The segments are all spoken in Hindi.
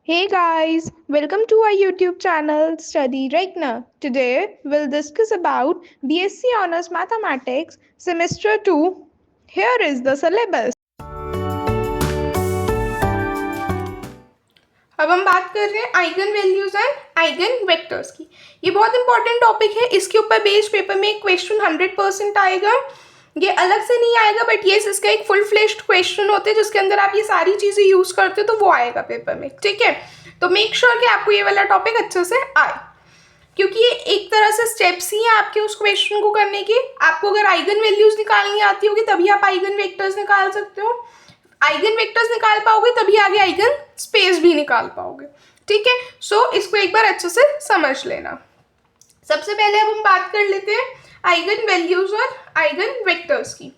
Hey guys, welcome to our YouTube channel Study Regna. Today we'll discuss about BSc Honors Mathematics Semester 2. Here is the syllabus. अब हम बात कर रहे हैं eigen values and eigen vectors की। ये बहुत इंपॉर्टेंट टॉपिक है। इसके ऊपर बेस्ड पेपर में एक क्वेश्चन 100% आएगा। ये अलग से नहीं आएगा बट ये इसका एक फुल फ्लेश्ड क्वेश्चन होते हैं जिसके अंदर आप ये सारी चीजें यूज करते हो तो वो आएगा पेपर में। ठीक है, तो मेक श्योर कि आपको ये वाला टॉपिक अच्छे से आए, क्योंकि ये एक तरह से स्टेप्स ही हैं आपके उस क्वेश्चन को करने की। आपको अगर आइगन वैल्यूज निकालनी आती होगी तभी आप आइगन वेक्टर्स निकाल सकते हो। आइगन वेक्टर्स निकाल पाओगे तभी आगे आइगन स्पेस भी निकाल पाओगे। ठीक है, सो इसको एक बार अच्छे से समझ लेना। सबसे पहले अब हम बात कर लेते हैं आइगन वैल्यूज और आइगन वेक्टर्स की।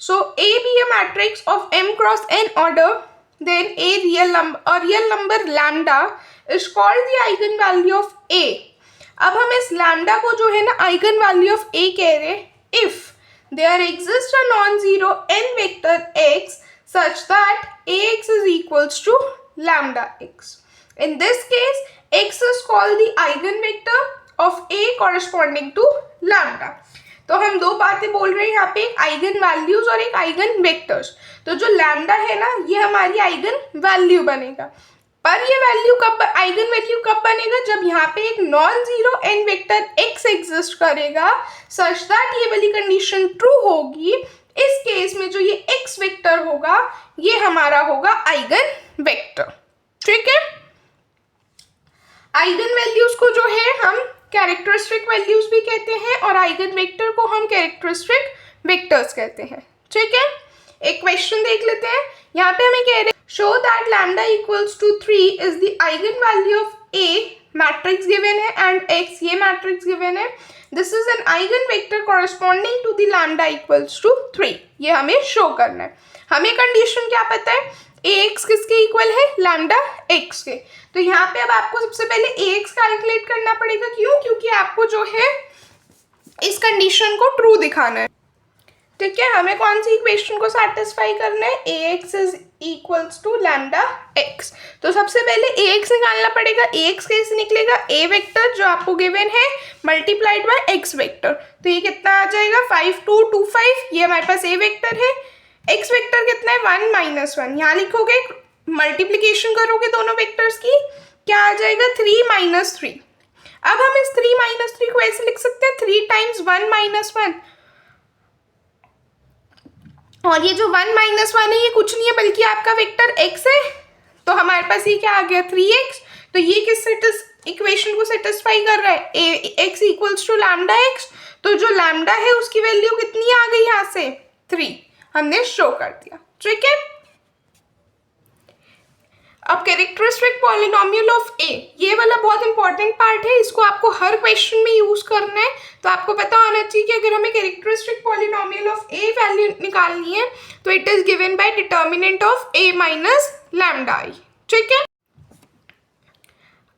So A be a matrix of m cross n order, then a real number lambda is called the eigen value of a। अब हम इस लैम्डा को जो है ना आइगन वैल्यू ऑफ a कह रहे हैं if there exist a non zero n vector x such that ax is equals to lambda x. In this case, x is called the eigenvector of a corresponding to lambda. तो हम दो बातें बोल रहे हैं यहाँ पे, एक आइगन वैल्यूज और एक आइगन वेक्टर्स। तो जो लैम्डा है ना ये हमारी आइगन वैल्यू बनेगा, पर ये वैल्यू कब आइगन वैल्यू कब बनेगा, जब यहाँ पे एक non zero N vector x exist करेगा सच दैट ये वाली कंडीशन ट्रू होगी। इस केस में जो ये x वेक्टर होगा ये हमारा होगा आइगन वेक्टर। ठीक है, आइगन वैल्यूज को जो है हम कैरेक्टरिस्टिक वैल्यूज भी कहते हैं और आइगन वेक्टर को हम कैरेक्टरिस्टिक वेक्टर्स कहते हैं। ठीक है, एक क्वेश्चन देख लेते हैं। यहाँ पे हमें कह रहे हैं show that lambda equals to 3 is the eigen value of a, matrix given है, एंड x ये मैट्रिक्स गिवन है। This is an eigen vector corresponding to the lambda equals to 3। ये हमें शो करना है। हमें कंडीशन क्या पता है, ax किसके इक्वल है, लैम्डा x के। तो यहाँ पे अब आपको सबसे पहले ax कैलकुलेट करना पड़ेगा। क्यों? क्योंकि आपको जो है इस कंडीशन को ट्रू दिखाना है। ठीक है, हमें कौन सी इक्वेशन को सेटिस्फाई करना है, ax is equals to lambda x। तो सबसे पहले ax निकालना पड़ेगा। ax कैसे निकलेगा, a वेक्टर जो आपको गिवन है मल्टीप्लाइड बाय x वेक्टर। तो ये कितना आ जाएगा 5 2 2 5, ये हमारे पास a वेक्टर है। x वेक्टर कितना है 1 माइनस 1, यहाँ लिखोगे मल्टीप्लीकेशन करोगे दोनों वेक्टर्स की, क्या आ जाएगा 3 माइनस 3। अब हम इस 3 माइनस 3 को ऐसे लिख सकते हैं 3 टाइम्स 1 माइनस 1, और ये जो 1 माइनस 1 है ये कुछ नहीं है बल्कि आपका वेक्टर x है। तो हमारे पास ये क्या आ गया 3x। तो ये किस इक्वेशन को सेटिस्फाई कर रहा है, x equals to lambda x। तो जो लैम्डा है उसकी वैल्यू कितनी आ गई यहाँ से 3, हमने शो कर दिया। ठीक है, अब कैरेक्टरिस्टिक पॉलिनोमियल ऑफ a, ये वाला बहुत इंपॉर्टेंट पार्ट है, इसको आपको हर क्वेश्चन में यूज करना है। तो आपको पता होना चाहिए कि अगर हमें characteristic polynomial of a value निकालनी है तो it is given by determinant of a minus lambda i। ठीक है,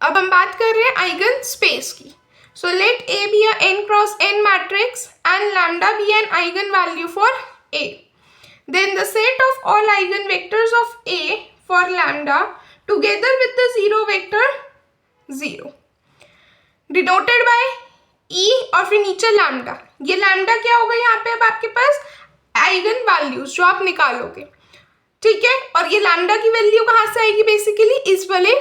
अब हम बात कर रहे हैं आइगन स्पेस की। So let a be a n cross n matrix and lambda be an eigen value for a, then the set of all eigenvectors of a for lambda together with the zero vector 0 denoted by e और फिर नीचे लैम्डा। ये लैम्डा क्या होगा यहाँ पे, अब आपके पास आइगन वैल्यूज जो आप निकालोगे। ठीक है, और ये लैम्डा की वैल्यू कहाँ से आएगी, बेसिकली इस वाले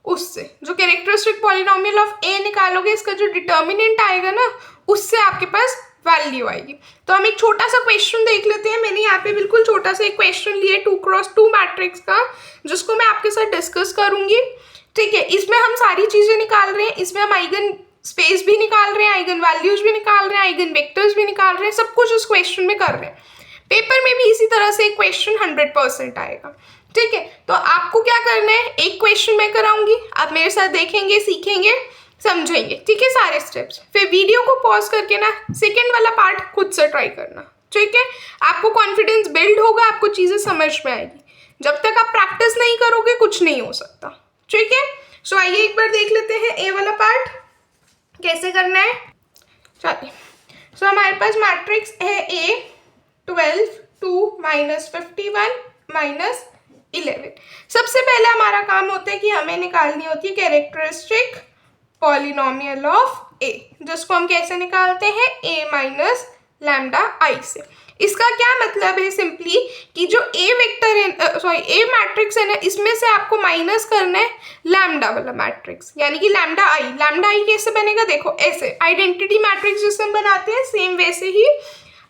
उससे जो कैरेक्टरिस्टिक पॉलिनोमियल ऑफ a निकालोगे इसका जो डिटर्मिनेंट आएगा ना उससे आपके पास वैल्यू आएगी। तो हम एक छोटा सा क्वेश्चन देख लेते हैं। मैंने यहाँ पे बिल्कुल छोटा सा एक क्वेश्चन लिया 2 क्रॉस 2 मैट्रिक्स का, जिसको मैं आपके साथ डिस्कस करूंगी। ठीक है, इसमें हम सारी चीजें निकाल रहे हैं, इसमें हम आइगन स्पेस भी निकाल रहे हैं, आइगन वैल्यूज भी निकाल रहे हैं, आइगन वेक्टर्स भी निकाल रहे हैं, सब कुछ उस क्वेश्चन में कर रहे हैं। पेपर में भी इसी तरह से एक क्वेश्चन 100% आएगा। ठीक है, तो आपको क्या करना है, एक क्वेश्चन मैं कराऊंगी, आप मेरे साथ देखेंगे, सीखेंगे, समझेंगे। ठीक है, सारे स्टेप्स। फिर वीडियो को पॉज करके ना सेकंड वाला पार्ट खुद से ट्राई करना। ठीक है, आपको कॉन्फिडेंस बिल्ड होगा, आपको चीजें समझ में आएगी। जब तक आप प्रैक्टिस नहीं करोगे कुछ नहीं हो सकता। ठीक है, सो आइए एक बार देख लेते हैं ए वाला पार्ट कैसे करना है। चलिए, सो हमारे पास मैट्रिक्स है ए 12 2 -51 -8। 11। सबसे पहले हमारा काम होता है कि हमें निकालनी होती है कैरेक्टरिस्टिक पॉलिनोमियल ऑफ ए, जिसको हम कैसे निकालते हैं, ए माइनस लैम्डा आई से। इसका क्या मतलब है, सिंपली कि जो ए वेक्टर है, ए मैट्रिक्स है ना, इसमें से आपको माइनस करना है लैम्डा वाला मैट्रिक्स, यानी कि लैम्डा आई। लैम्डा आई कैसे बनेगा, देखो ऐसे आइडेंटिटी मैट्रिक्स जिसे हम बनाते हैं सेम वैसे ही।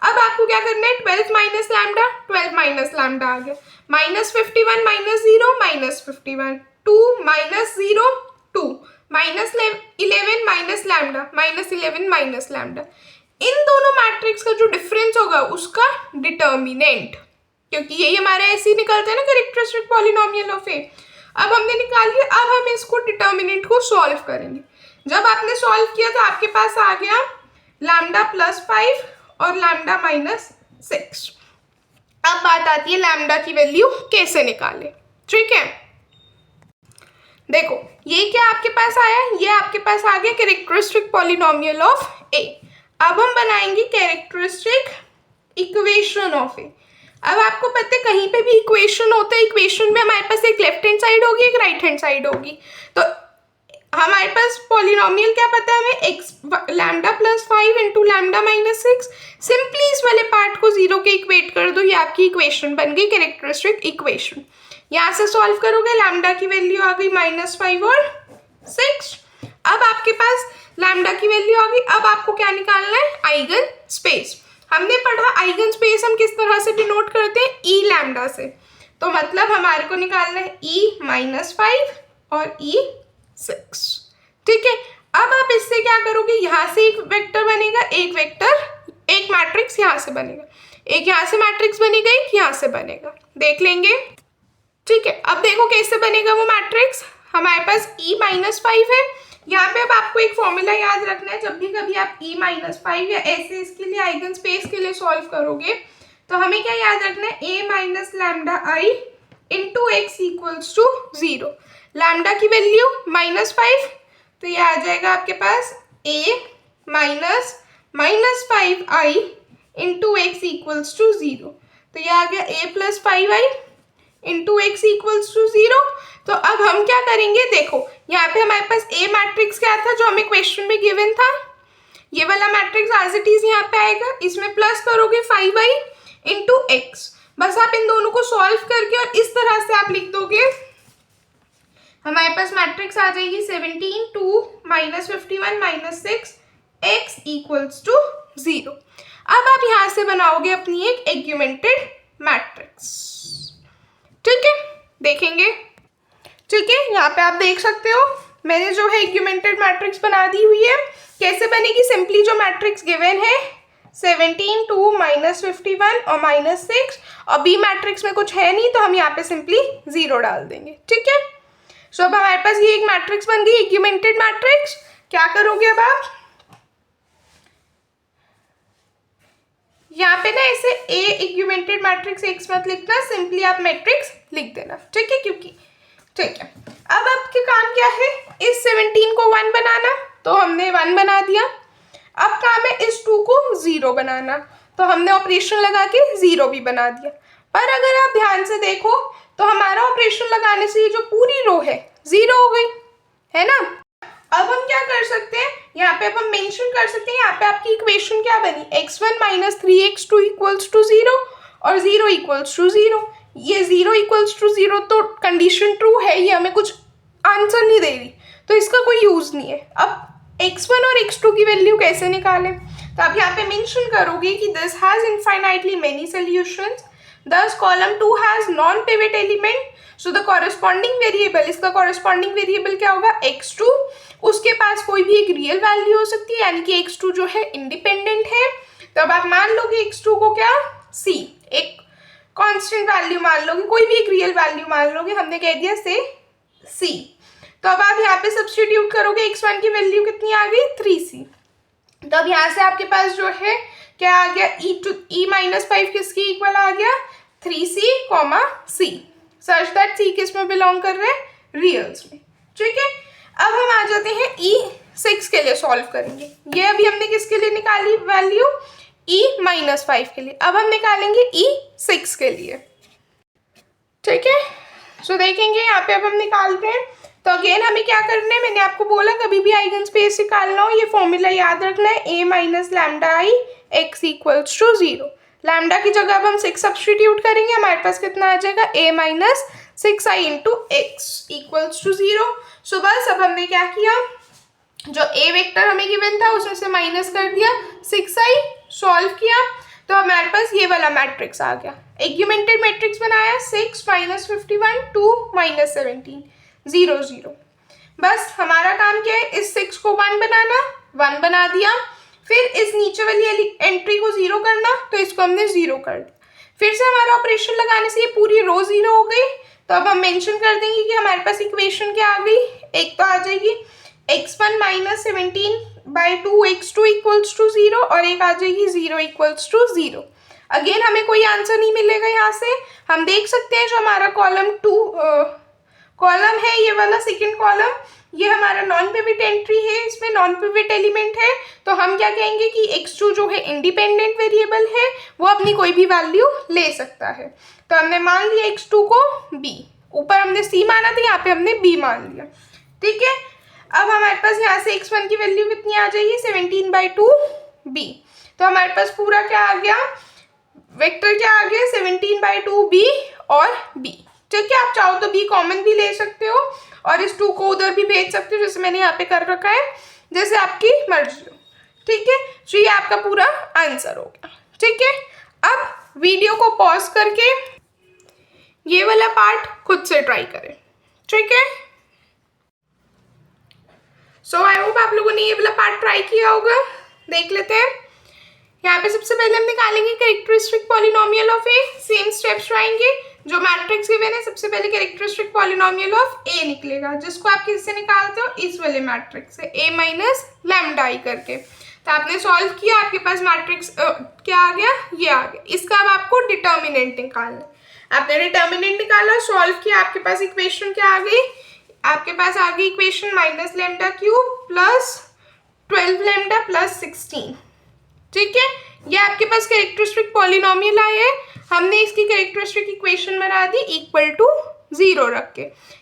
अब आपको क्या करना है, 12 माइनस लैम्डा, 12 माइनस लैम्डा आ गया, minus 51 minus 0 minus 51, 2 minus 0 2, minus 11 minus lambda, minus 11 minus lambda. इन दोनों मैट्रिक्स का जो डिफरेंस होगा उसका डिटर्मिनेंट, क्योंकि यही हमारे ऐसे ही निकलते हैं ना कैरेक्टरिस्टिक पॉलिनोमियल ऑफ ए। अब हमने निकाल लिया, अब हम इसको डिटर्मिनेंट को सॉल्व करेंगे। जब आपने सॉल्व किया तो आपके पास आ गया लैम्डा प्लस 5 और लैम्डा माइनस 6। अब बात आती है लैम्डा की वैल्यू कैसे निकाले। ठीक है, देखो ये क्या आपके पास आया, ये आपके पास आ गया कैरेक्टरिस्टिक पॉलिनोमियल ऑफ ए। अब हम बनाएंगे कैरेक्टरिस्टिक इक्वेशन ऑफ ए। अब आपको पता है कहीं पे भी इक्वेशन होता है, इक्वेशन में हमारे पास एक लेफ्ट हैंड साइड होगी, एक राइट हैंड साइड होगी। तो हमारे पास पॉलिनोमियल क्या पता है हमें, x lambda plus 5 into lambda minus 6। Simply इस वाले पार्ट को जीरो के इक्वेट कर दो, ये आपकी इक्वेशन बन गई कैरेक्टरिस्टिक इक्वेशन। यहाँ से सॉल्व करोगे, लैम्डा की वैल्यू आ गई -5 और 6। अब आपके पास लैम्डा की वैल्यू आ गई। अब आपको क्या निकालना है, आइगन स्पेस। हमने पढ़ा आइगन स्पेस हम किस तरह से डिनोट करते हैं, ई लैम्डा से। तो मतलब हमारे को निकालना है ई -5 और ई 6। ठीक है, अब आप इससे क्या करोगे, यहाँ से एक वेक्टर बनेगा, एक वेक्टर, एक मैट्रिक्स यहाँ से बनेगा, एक यहाँ से मैट्रिक्स बनेगा, एक यहाँ से बनेगा, देख लेंगे। ठीक है, अब देखो कैसे बनेगा वो मैट्रिक्स। हमारे पास e -5 है, यहाँ पे अब आपको एक फॉर्मूला याद रखना है। जब भी कभी आप e -5 या ऐसे इसके लिए आइगन स्पेस के लिए सॉल्व करोगे तो हमें क्या याद रखना है, a minus lambda I into X equals to 0। Lambda की वैल्यू -5, तो ये आ जाएगा आपके पास a minus -5i into X equals to 0। तो ये आ गया a plus 5i into X equals to 0। तो अब हम क्या करेंगे, देखो यहाँ पे हमारे पास ए मैट्रिक्स क्या था जो हमें क्वेश्चन में गिवन था, ये वाला मैट्रिक्स एज इट इज यहाँ पे आएगा। इसमें प्लस करोगे 5i इंटू एक्स। बस आप इन दोनों को सॉल्व करके और इस तरह से आप लिख दोगे, हमारे पास मैट्रिक्स आ जाएगी 17 2 -51 -6 एक्स इक्वल्स टू 0। अब आप यहाँ से बनाओगे अपनी एक एग्यूमेंटेड मैट्रिक्स। ठीक है, देखेंगे। ठीक है, यहाँ पे आप देख सकते हो मैंने जो है एग्यूमेंटेड मैट्रिक्स बना दी हुई है। कैसे बनेगी, सिंपली जो मैट्रिक्स गिवन है 17 2 -51 और -6, और बी मैट्रिक्स में कुछ है नहीं तो हम यहाँ पे सिंपली 0 डाल देंगे। ठीक है, सो अब हमारे पास ये एक मैट्रिक्स बन गई एग्यूमेंटेड मैट्रिक्स। क्या करोगे अब आप, यहाँ पे ना ऐसे ए एग्यूमेंटेड मैट्रिक्स एक्स मत लिखना, सिंपली आप मैट्रिक्स लिख देना। ठीक है, क्योंकि ठीक है। अब आपके काम क्या है, इस 17 को 1 बनाना, तो हमने 1 बना दिया। अब काम है इस 2 को 0 बनाना, तो हमने ऑपरेशन लगा के 0 भी बना दिया। पर अगर आप ध्यान से देखो तो हमारा ऑपरेशन लगाने से ये जो पूरी रो है 0 हो गई है ना। अब हम क्या कर सकते हैं, यहाँ पे अब हम मेंशन कर सकते हैं, यहाँ पे आपकी इक्वेशन क्या बनी, x1 minus 3x2 equals to 0 और 0 इक्वल्स टू 0। ये 0 इक्वल्स टू 0 तो कंडीशन ट्रू है, ये हमें कुछ आंसर नहीं दे रही, तो इसका कोई यूज नहीं है। अब x1 और x2 की वैल्यू कैसे निकालें, तो आप यहाँ पे मेंशन करोगे कि this has infinitely many solutions, thus column 2 has non pivot element, so the corresponding variable, इसका corresponding variable क्या होगा, x2। उसके पास कोई भी एक रियल वैल्यू हो सकती है, यानी कि x2 जो है इंडिपेंडेंट है। तो अब आप मान लोगे x2 को क्या, c, एक कांस्टेंट वैल्यू मान लोगे, कोई भी एक रियल वैल्यू मान लोगे, हमने कह दिया से c। तो अब आप यहाँ पे सब्सटीट्यूट करोगे, x1 की वैल्यू कितनी आ गई, 3c। तो अब यहाँ से आपके पास जो है क्या आ गया, e -5 किसकी इक्वल आ गया, 3c, c, such that c किस में बिलोंग कर रहे हैं, रियल्स में। ठीक है, अब हम आ जाते हैं e6 के लिए सॉल्व करेंगे। ये अभी हमने किसके लिए निकाली वैल्यू, e -5 के लिए। अब हम निकालेंगे e6 के लिए। ठीक है, सो देखेंगे यहाँ पे अब हम निकालते हैं। तो अगेन हमें क्या करना है, मैंने आपको बोला कभी भी आइगन स्पेस निकालना हो ये फॉर्मूला याद रखना है, a minus lambda I X equals to 0। Lambda की जगह अब हम 6 सब्सटीट्यूट करेंगे, हमारे पास कितना आ जाएगा, a minus 6i into X equals to 0। So बस अब हमने क्या किया, जो a वेक्टर हमें गिवन था उसमें से माइनस कर दिया, 6i सॉल्व किया, तो हमारे पास ये वाला मैट्रिक्स आ गया। एग्यूमेंटेड मैट्रिक्स बनाया, 6 माइनस 51 2 माइनस 17 0 0। बस हमारा काम क्या है, इस 6 को 1 बनाना, 1 बना दिया, फिर इस नीचे वाली एंट्री को 0 करना, तो इसको हमने 0 कर दिया। फिर से हमारा ऑपरेशन लगाने से ये पूरी रो 0 हो गई। तो अब हम मेंशन कर देंगे कि हमारे पास इक्वेशन क्या आ गई, एक तो आ जाएगी x1 minus 17/2 x2 equals to 0 और एक आ जाएगी 0 इक्वल्स टू 0। अगेन हमें कोई आंसर नहीं मिलेगा यहाँ से, हम देख सकते हैं जो हमारा कॉलम है ये वाला सेकंड कॉलम, ये हमारा नॉन पिवट एंट्री है, इसमें नॉन पिवट एलिमेंट है, तो हम क्या कहेंगे कि x2 जो है इंडिपेंडेंट वेरिएबल है, वो अपनी कोई भी वैल्यू ले सकता है। तो हमने मान लिया x2 को b, ऊपर हमने c माना था, यहाँ पे हमने b मान लिया। ठीक है, अब हमारे पास यहाँ से x1 की वैल्यू कितनी आ जाएगी, 17/2 b। तो हमारे पास पूरा क्या आ गया, वेक्टर क्या आ गया, 17/2 b और b। ठीक है, आप चाहो तो b कॉमन भी ले सकते हो और इस 2 को उधर भी भेज सकते हो, जैसे मैंने यहाँ पे कर रखा है, जैसे आपकी मर्जी हो। ठीक है, तो ये आपका पूरा आंसर हो गया। ठीक है, अब वीडियो को पॉज करके ये वाला पार्ट खुद से ट्राई करें। ठीक है, सो आई होप आप लोगों ने ये वाला पार्ट ट्राई किया होगा। देख लेते हैं, यहाँ पे सबसे पहले हम निकालेंगे characteristic polynomial of A, same steps आएंगे, जो मैट्रिक्स गिवन है सबसे पहले कैरेक्टरिस्टिक पॉलिनोमियल ऑफ ए निकलेगा, जिसको आप किससे निकालते हो, इस वाले मैट्रिक्स से, a माइनस लैम्डा आई करके। तो आपने सॉल्व किया, आपके पास मैट्रिक्स क्या आ गया, ये आ गया। इसका अब आपको डिटर्मिनेंट निकालना है, आपने डिटर्मिनेंट निकाला, सॉल्व किया, आपके पास इक्वेशन क्या आ गई, आपके पास आ गई equation minus lambda cube plus 12 lambda plus 16। ठीक है, ये आपके पास कैरेक्टरिस्टिक पॉलिनोमियल आए हैं, हमने इसकी कैरेक्टरिस्टिक इक्वेशन बना दी इक्वल टू 0 रख के।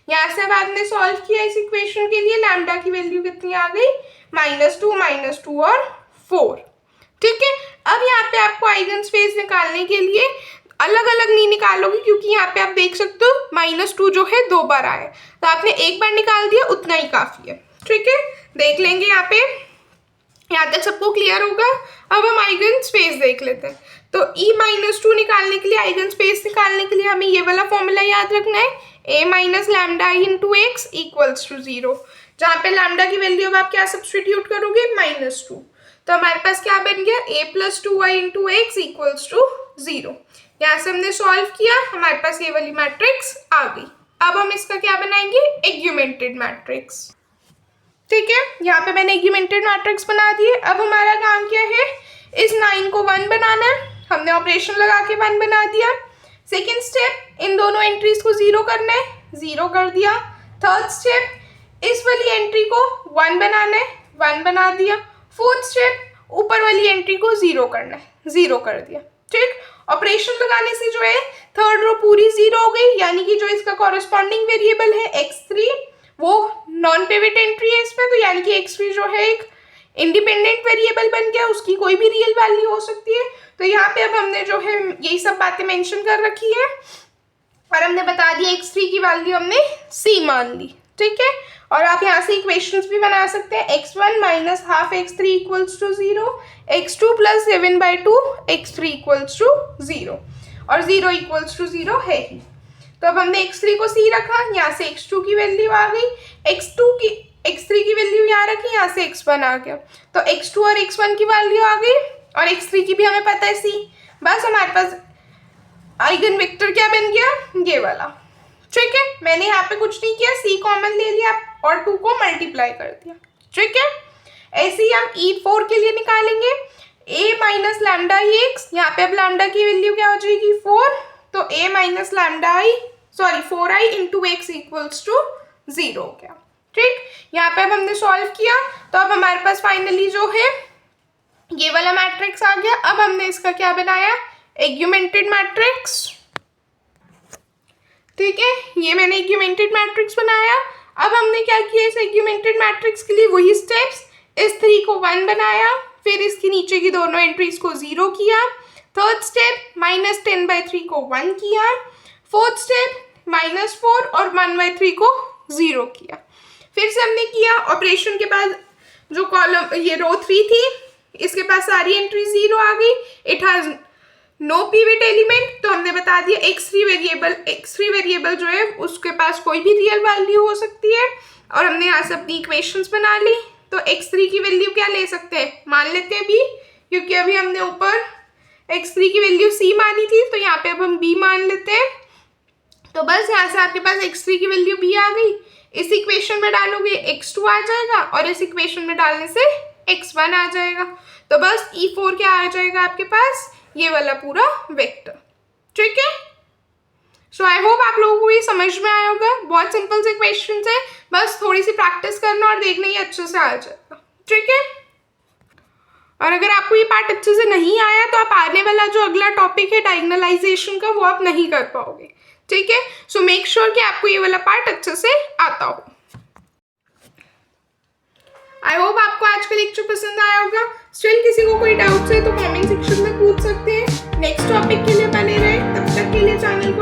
यहाँ से अब आपने सॉल्व किया इस इक्वेशन के लिए, लैम्डा की वैल्यू कितनी आ गई, -2 और 4। ठीक है, अब यहाँ पे आपको आइगन स्पेस निकालने के लिए अलग अलग नहीं निकालोगे, क्योंकि यहाँ पे आप देख सकते हो -2 जो है 2 बार आया, तो आपने एक बार निकाल दिया, उतना ही काफी है। ठीक है, देख लेंगे यहाँ पे, यहाँ तक सबको क्लियर होगा। अब हम आइगन स्पेस देख लेते हैं। तो e-2 निकालने के लिए, आइगन स्पेस निकालने के लिए हमें ये वाला फॉर्मूला याद रखना है, a minus lambda I into X equals to 0, जहाँ पे लैम्डा की वैल्यू अब आप क्या सब्सटीट्यूट करोगे, -2। तो हमारे पास क्या बन गया, a plus 2y into X equals to 0। यहाँ से हमने सॉल्व किया, हमारे पास ये वाली मैट्रिक्स आ गई। अब हम इसका क्या बनाएंगे, एग्यूमेंटेड मैट्रिक्स। ठीक है, यहाँ पे मैंने एग्यूमेंटेड मैट्रिक्स बना दिए। अब हमारा काम क्या है, इस 9 को 1 बनाना है, हमने ऑपरेशन लगा के 1 बना दिया। सेकेंड स्टेप, इन दोनों एंट्रीज को 0 करना है, 0 कर दिया। थर्ड स्टेप, इस वाली एंट्री को 1 बनाना है, 1 बना दिया। फोर्थ स्टेप, ऊपर वाली एंट्री को 0 करना है, 0 कर दिया। ठीक, ऑपरेशन लगाने से जो है थर्ड रो पूरी 0 हो गई, यानी कि जो इसका कॉरेस्पॉन्डिंग वेरिएबल है x3 वो नॉन पिवट एंट्री है इसमें, तो यानी कि x3 जो है एक इंडिपेंडेंट वेरिएबल बन गया, उसकी कोई भी रियल वैल्यू हो सकती है। तो यहाँ पे अब हमने जो है यही सब बातें मेंशन कर रखी है और हमने बता दिया x3 की वैल्यू हमने c मान ली। ठीक है, और आप यहाँ से इक्वेशंस भी बना सकते हैं, x1 minus half x3 equals to 0, x2 plus 7/2 x3 equals to 0, और 0 इक्वल्स टू 0 है ही। तो अब हमने x3 को c रखा, यहाँ से x2 की वैल्यू आ गई, x3 की वैल्यू यहाँ रखी, यहाँ से x1 आ गया, तो x2 और x1 की वैल्यू आ गई और x3 की भी हमें पता है c। बस हमारे पास आइगन वेक्टर क्या बन गया, ये वाला। ठीक है, मैंने यहाँ पे कुछ नहीं किया, c कॉमन ले लिया और 2 को मल्टीप्लाई कर दिया। ठीक है, ऐसे ही हम e4 के लिए निकालेंगे, a minus lambda I x, यहाँ पे अब लैम्डा की वैल्यू क्या हो जाएगी 4, तो a minus lambda I 4i into X equals to 0 हो गया। ठीक, यहाँ पे अब हमने सॉल्व किया, तो अब हमारे पास फाइनली जो है ये वाला मैट्रिक्स आ गया। अब हमने इसका क्या बनाया, एग्यूमेंटेड मैट्रिक्स। ठीक है, ये मैंने एग्यूमेंटेड मैट्रिक्स बनाया। अब हमने क्या किया, इस एग्यूमेंटेड मैट्रिक्स के लिए वही स्टेप्स, इस 3 को 1 बनाया, फिर इसके नीचे की दोनों एंट्रीज को 0 किया। थर्ड स्टेप -10/3 को 1 किया। फोर्थ स्टेप -4 और 1/3 को 0 किया। फिर से हमने किया ऑपरेशन के बाद जो कॉलम ये रो 3 थी, इसके पास सारी एंट्री 0 आ गई। It has no pivot element, तो हमने बता दिया x3 वेरिएबल जो है उसके पास कोई भी रियल वैल्यू हो सकती है। और हमने यहाँ से अपनी इक्वेशंस बना ली। तो x3 की वैल्यू क्या ले सकते हैं, मान लेते हैं b, क्योंकि अभी हमने ऊपर x3 की वैल्यू c मानी थी, तो यहाँ पे अब हम b मान लेते हैं। तो बस यहाँ से आपके पास x3 की वैल्यू b आ गई। इस इक्वेशन में डालोगे x2 आ जाएगा और इस इक्वेशन में डालने से x1 आ जाएगा। तो बस E4 क्या आ जाएगा आपके पास, ये वाला पूरा वेक्टर। ठीक है, सो आई होप आप लोगों को ये समझ में आया होगा। बहुत सिंपल से क्वेश्चन है, बस थोड़ी सी प्रैक्टिस करना और देखना ही अच्छे से आ जाएगा। ठीक है, और अगर आपको ये पार्ट अच्छे से नहीं आया तो आप आने वाला जो अगला टॉपिक है डायगोनलाइजेशन का, वो आप नहीं कर पाओगे। ठीक है, सो मेक श्योर कि आपको ये वाला पार्ट अच्छे से आता हो। आई होप आपको आज का लेक्चर पसंद आया होगा। स्टिल किसी को कोई डाउट्स है तो कमेंट सेक्शन में पूछ सकते हैं। नेक्स्ट टॉपिक के लिए बने रहे, तब तक के लिए चैनल